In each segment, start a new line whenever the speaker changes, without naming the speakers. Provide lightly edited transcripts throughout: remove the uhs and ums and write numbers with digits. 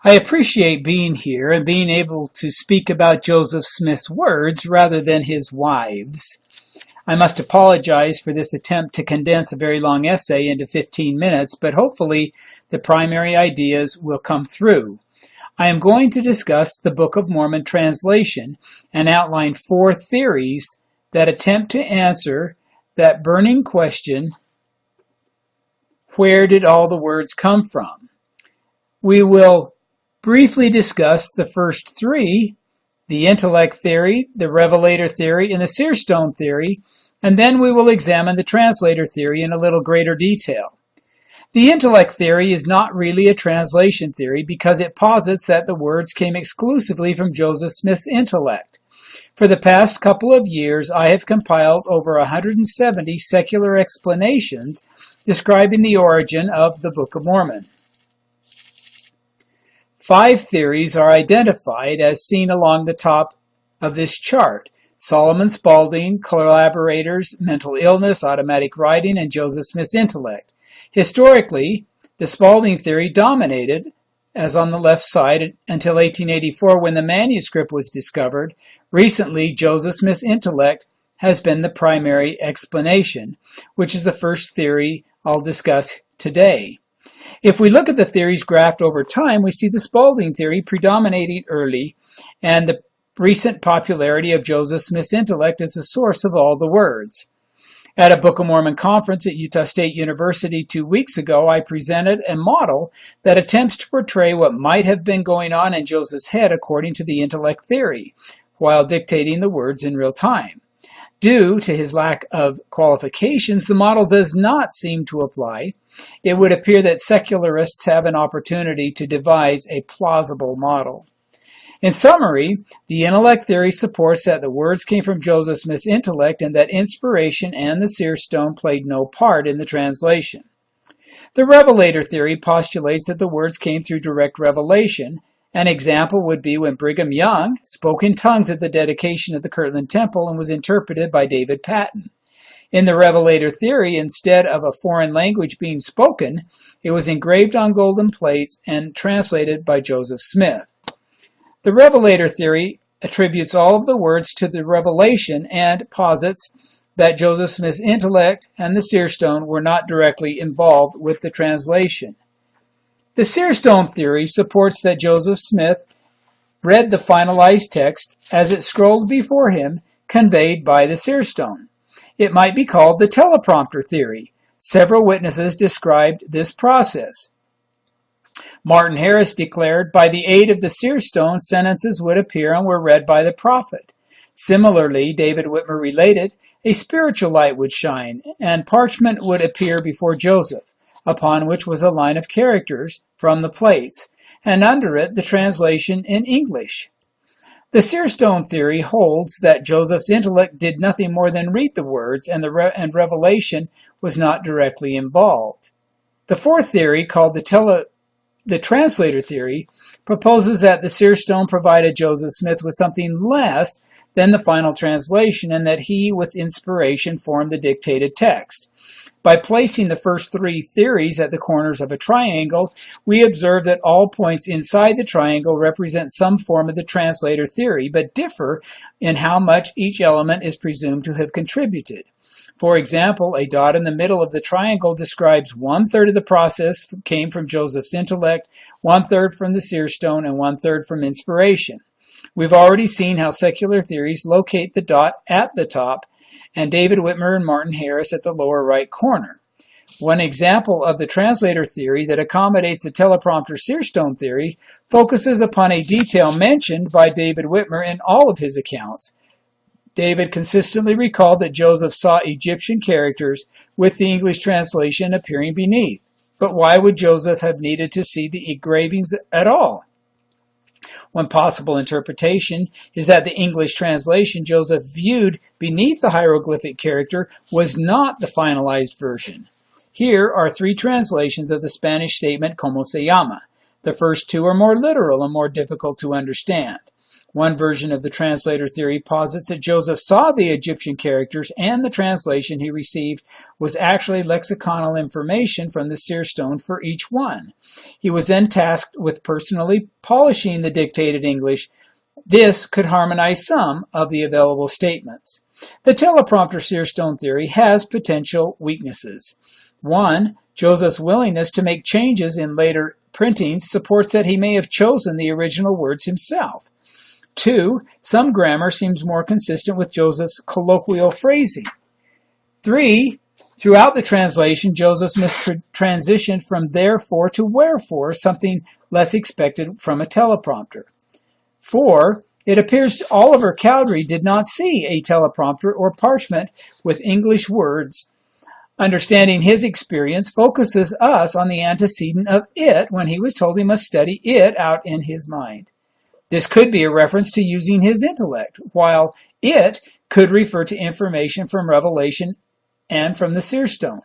I appreciate being here and being able to speak about Joseph Smith's words rather than his wives'. I must apologize for this attempt to condense a very long essay into 15 minutes, but hopefully the primary ideas will come through. I am going to discuss the Book of Mormon translation and outline 4 theories that attempt to answer that burning question, where did all the words come from? We will briefly discuss the first 3, the intellect theory, the revelator theory, and the seer stone theory, and then we will examine the translator theory in a little greater detail. The intellect theory is not really a translation theory because it posits that the words came exclusively from Joseph Smith's intellect. For the past couple of years, I have compiled over 170 secular explanations describing the origin of the Book of Mormon. 5 theories are identified as seen along the top of this chart: Solomon Spaulding, collaborators, mental illness, automatic writing, and Joseph Smith's intellect. Historically, the Spaulding theory dominated, as on the left side, until 1884 when the manuscript was discovered. Recently, Joseph Smith's intellect has been the primary explanation, which is the first theory I'll discuss today. If we look at the theories graphed over time, we see the Spaulding theory predominating early, and the recent popularity of Joseph Smith's intellect as the source of all the words. At a Book of Mormon conference at Utah State University 2 weeks ago, I presented a model that attempts to portray what might have been going on in Joseph's head according to the intellect theory, while dictating the words in real time. Due to his lack of qualifications, the model does not seem to apply. It would appear that secularists have an opportunity to devise a plausible model. In summary, the intellect theory supports that the words came from Joseph Smith's intellect and that inspiration and the seer stone played no part in the translation. The revelator theory postulates that the words came through direct revelation. An example would be when Brigham Young spoke in tongues at the dedication of the Kirtland Temple and was interpreted by David Patton. In the revelator theory, instead of a foreign language being spoken, it was engraved on golden plates and translated by Joseph Smith. The revelator theory attributes all of the words to the revelation and posits that Joseph Smith's intellect and the seer stone were not directly involved with the translation. The seer stone theory supports that Joseph Smith read the finalized text as it scrolled before him, conveyed by the seer stone. It might be called the teleprompter theory. Several witnesses described this process. Martin Harris declared, by the aid of the seer stone, sentences would appear and were read by the prophet. Similarly, David Whitmer related, a spiritual light would shine, and parchment would appear before Joseph, upon which was a line of characters from the plates, and under it the translation in English. The seer stone theory holds that Joseph's intellect did nothing more than read the words, and revelation was not directly involved. The 4th theory, called the translator theory, proposes that the seer stone provided Joseph Smith with something less than the final translation, and that he, with inspiration, formed the dictated text. By placing the first 3 theories at the corners of a triangle, we observe that all points inside the triangle represent some form of the translator theory, but differ in how much each element is presumed to have contributed. For example, a dot in the middle of the triangle describes 1/3 of the process came from Joseph's intellect, 1/3 from the seer stone, and 1/3 from inspiration. We've already seen how secular theories locate the dot at the top, and David Whitmer and Martin Harris at the lower right corner. One example of the translator theory that accommodates the teleprompter seer stone theory focuses upon a detail mentioned by David Whitmer in all of his accounts. David consistently recalled that Joseph saw Egyptian characters with the English translation appearing beneath. But why would Joseph have needed to see the engravings at all? One possible interpretation is that the English translation Joseph viewed beneath the hieroglyphic character was not the finalized version. Here are 3 translations of the Spanish statement "Como se llama?" The first 2 are more literal and more difficult to understand. One version of the translator theory posits that Joseph saw the Egyptian characters and the translation he received was actually lexiconal information from the seer stone for each one. He was then tasked with personally polishing the dictated English. This could harmonize some of the available statements. The teleprompter seer stone theory has potential weaknesses. 1. Joseph's willingness to make changes in later printings supports that he may have chosen the original words himself. 2. Some grammar seems more consistent with Joseph's colloquial phrasing. 3. Throughout the translation, Joseph transitioned from therefore to wherefore, something less expected from a teleprompter. 4. It appears Oliver Cowdery did not see a teleprompter or parchment with English words. Understanding his experience focuses us on the antecedent of it when he was told he must study it out in his mind. This could be a reference to using his intellect, while it could refer to information from Revelation and from the seer stone,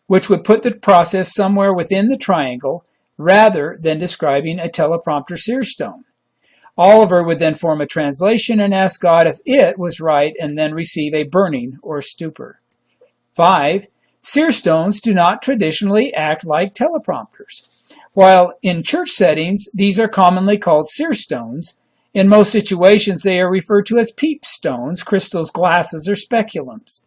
which would put the process somewhere within the triangle rather than describing a teleprompter seer stone. Oliver would then form a translation and ask God if it was right and then receive a burning or stupor. 5. Seer stones do not traditionally act like teleprompters. While in church settings, these are commonly called seer stones, in most situations they are referred to as peep stones, crystals, glasses, or speculums.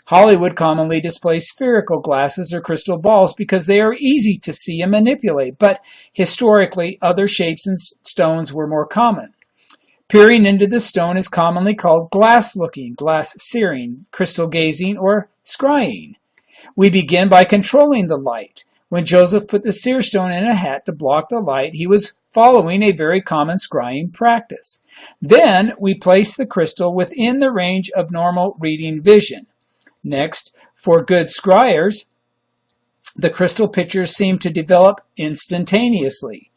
Hollywood commonly displays spherical glasses or crystal balls because they are easy to see and manipulate, but historically other shapes and stones were more common. Peering into the stone is commonly called glass-looking, glass-searing, crystal gazing, or scrying. We begin by controlling the light. When Joseph put the seer stone in a hat to block the light, he was following a very common scrying practice. Then we place the crystal within the range of normal reading vision. Next, for good scryers, the crystal pictures seem to develop instantaneously.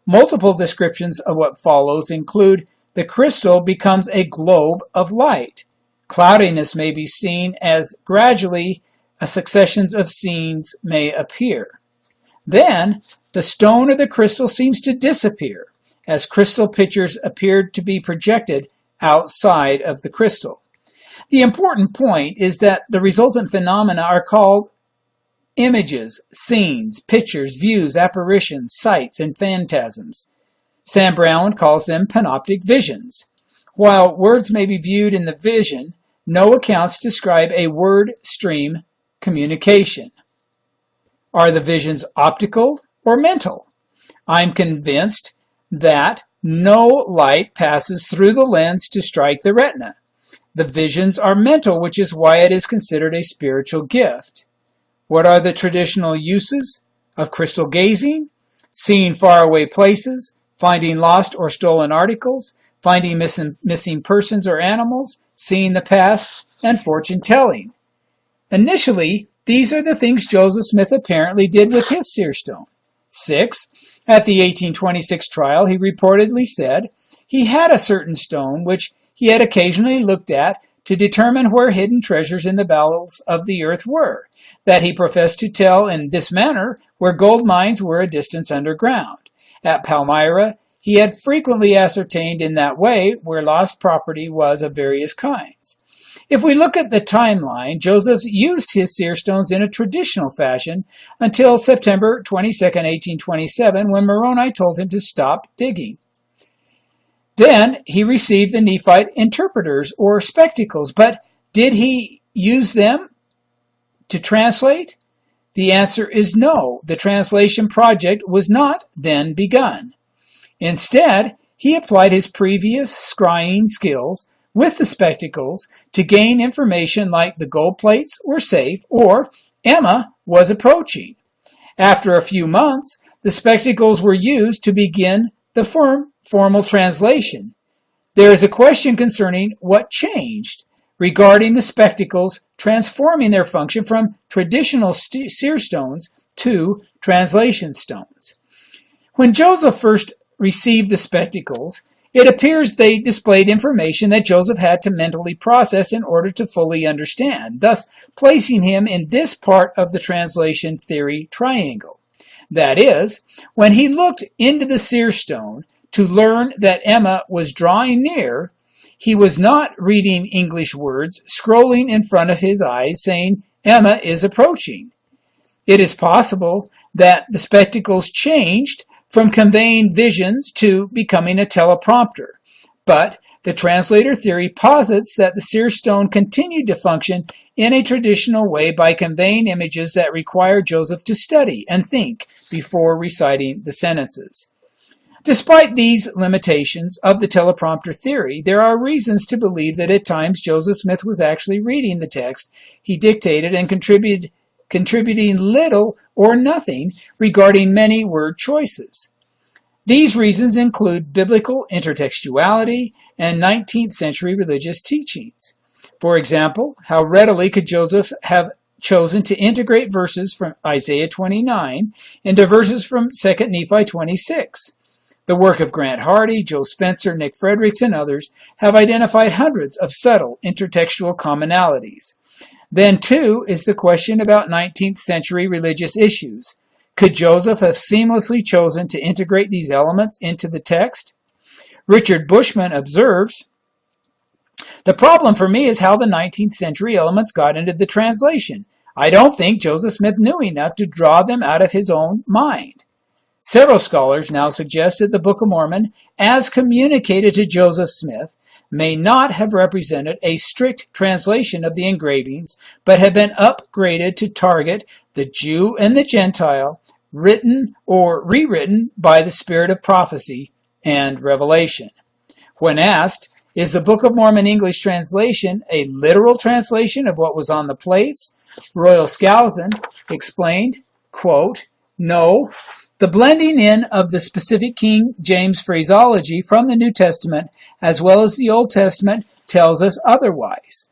Multiple descriptions of what follows include the crystal becomes a globe of light. Cloudiness may be seen as gradually a succession of scenes may appear. Then, the stone or the crystal seems to disappear, as crystal pictures appeared to be projected outside of the crystal. The important point is that the resultant phenomena are called images, scenes, pictures, views, apparitions, sights, and phantasms. Sam Brown calls them panoptic visions. While words may be viewed in the vision, no accounts describe a word stream communication. Are the visions optical or mental? I'm convinced that no light passes through the lens to strike the retina. The visions are mental, which is why it is considered a spiritual gift. What are the traditional uses of crystal gazing? Seeing faraway places, finding lost or stolen articles, finding missing persons or animals, seeing the past, and fortune-telling. Initially, these are the things Joseph Smith apparently did with his seer stone. 6. At the 1826 trial, he reportedly said he had a certain stone which he had occasionally looked at to determine where hidden treasures in the bowels of the earth were, that he professed to tell in this manner where gold mines were a distance underground. At Palmyra, he had frequently ascertained in that way where lost property was of various kinds. If we look at the timeline, Joseph used his seer stones in a traditional fashion until September 22, 1827, when Moroni told him to stop digging. Then he received the Nephite interpreters or spectacles, but did he use them to translate? The answer is no. The translation project was not then begun. Instead, he applied his previous scrying skills with the spectacles to gain information like the gold plates were safe or Emma was approaching. After a few months, the spectacles were used to begin the formal translation. There is a question concerning what changed regarding the spectacles transforming their function from traditional seer stones to translation stones. When Joseph first received the spectacles, it appears they displayed information that Joseph had to mentally process in order to fully understand, thus placing him in this part of the translation theory triangle. That is, when he looked into the seer stone to learn that Emma was drawing near, he was not reading English words scrolling in front of his eyes saying, "Emma is approaching." It is possible that the spectacles changed from conveying visions to becoming a teleprompter, but the translator theory posits that the seer stone continued to function in a traditional way by conveying images that require Joseph to study and think before reciting the sentences. Despite these limitations of the teleprompter theory, there are reasons to believe that at times Joseph Smith was actually reading the text he dictated and contributing little or nothing regarding many word choices. These reasons include biblical intertextuality and 19th century religious teachings. For example, how readily could Joseph have chosen to integrate verses from Isaiah 29 into verses from 2 Nephi 26? The work of Grant Hardy, Joe Spencer, Nick Fredericks, and others have identified hundreds of subtle intertextual commonalities. Then, too, is the question about 19th century religious issues. Could Joseph have seamlessly chosen to integrate these elements into the text? Richard Bushman observes, "The problem for me is how the 19th century elements got into the translation. I don't think Joseph Smith knew enough to draw them out of his own mind." Several scholars now suggest that the Book of Mormon, as communicated to Joseph Smith, may not have represented a strict translation of the engravings, but have been upgraded to target the Jew and the Gentile, written or rewritten by the spirit of prophecy and revelation. When asked, is the Book of Mormon English translation a literal translation of what was on the plates, Royal Skousen explained, quote, "No, the blending in of the specific King James phraseology from the New Testament as well as the Old Testament tells us otherwise.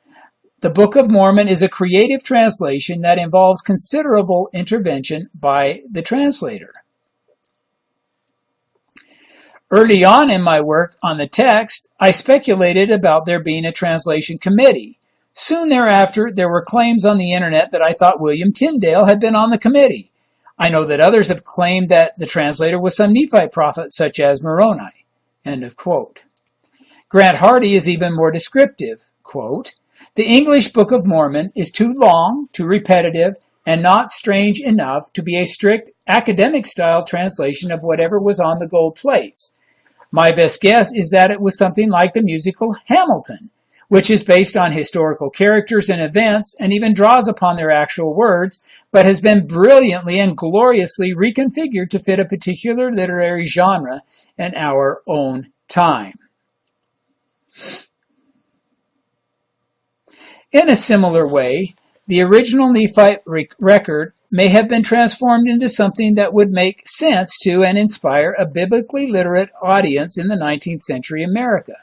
The Book of Mormon is a creative translation that involves considerable intervention by the translator." Early on in my work on the text, I speculated about there being a translation committee. Soon thereafter, there were claims on the internet that I thought William Tyndale had been on the committee. I know that others have claimed that the translator was some Nephite prophet such as Moroni. End of quote. Grant Hardy is even more descriptive. Quote, "The English Book of Mormon is too long, too repetitive, and not strange enough to be a strict academic-style translation of whatever was on the gold plates. My best guess is that it was something like the musical Hamilton, which is based on historical characters and events and even draws upon their actual words, but has been brilliantly and gloriously reconfigured to fit a particular literary genre in our own time." In a similar way, the original Nephite record may have been transformed into something that would make sense to and inspire a biblically literate audience in the 19th century America.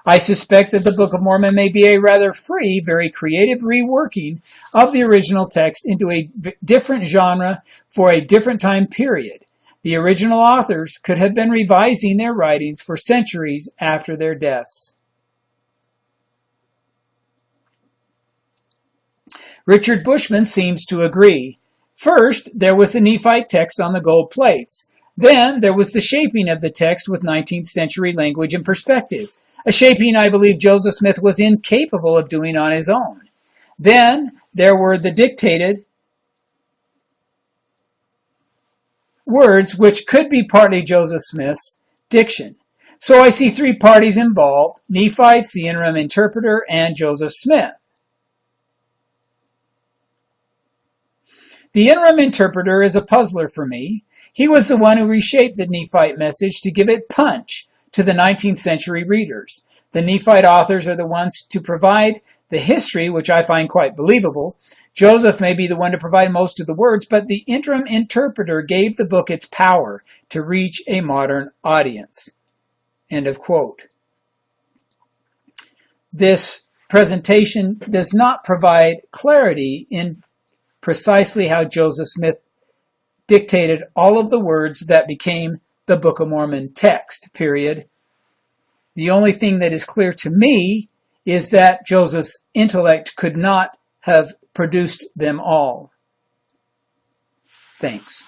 I suspect that the Book of Mormon may be a rather free, very creative reworking of the original text into a different genre for a different time period. The original authors could have been revising their writings for centuries after their deaths. Richard Bushman seems to agree. First, there was the Nephite text on the gold plates. Then, there was the shaping of the text with 19th century language and perspectives, a shaping I believe Joseph Smith was incapable of doing on his own. Then, there were the dictated words, which could be partly Joseph Smith's diction. So I see three parties involved: Nephites, the interim interpreter, and Joseph Smith. The interim interpreter is a puzzler for me. He was the one who reshaped the Nephite message to give it punch to the 19th century readers. The Nephite authors are the ones to provide the history, which I find quite believable. Joseph may be the one to provide most of the words, but the interim interpreter gave the book its power to reach a modern audience. End of quote. This presentation does not provide clarity in precisely how Joseph Smith dictated all of the words that became the Book of Mormon text, period. The only thing that is clear to me is that Joseph's intellect could not have produced them all. Thanks.